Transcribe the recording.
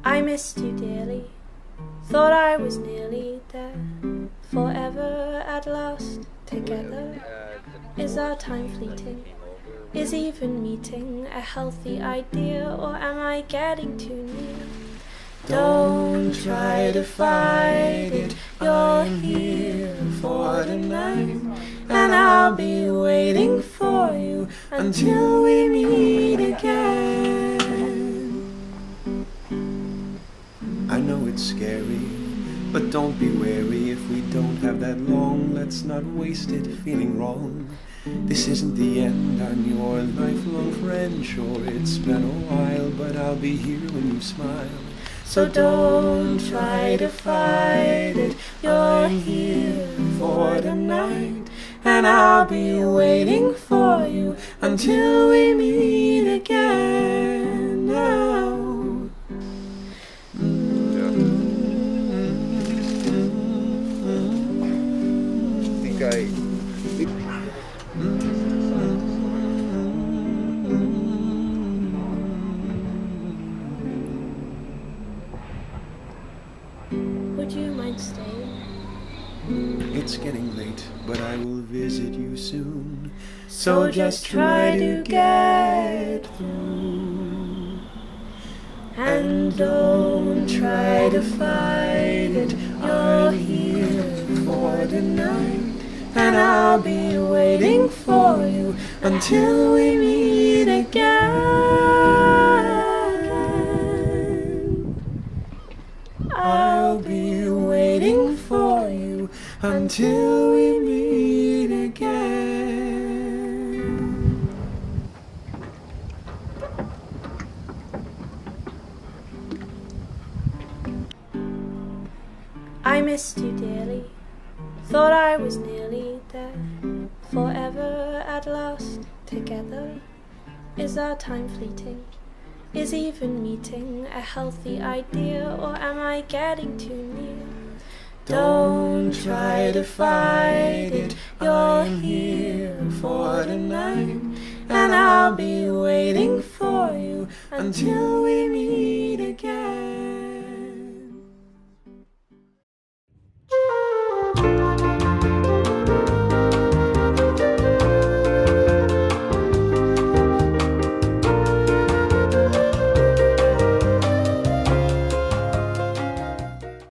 I missed you dearly, thought I was nearly there, forever at last together. Is our time fleeting? Is even meeting a healthy idea, or am I getting too near? Don't try to fight it, you're here for tonight, and I'll be waiting for you until we meet again. I know it's scary, but don't be wary. If we don't have that long, let's not waste it feeling wrong. This isn't the end, I'm your lifelong friend. Sure, it's been a while, but I'll be here when you smile. So don't try to fight it, you're here for tonight, and I'll be waiting for you until we meet again. Now. Would you mind staying? It's getting late, but I will visit you soon. So just try to get through, and don't try to fight it. You're here for tonight, and I'll be waiting for you until we meet again. I'll be waiting for you until we meet again. I missed you dearly, thought I was nearly there, forever at last together. Is our time fleeting? Is even meeting a healthy idea, or am I getting too near? Don't try to fight it, you're here for tonight, and I'll be waiting for you until we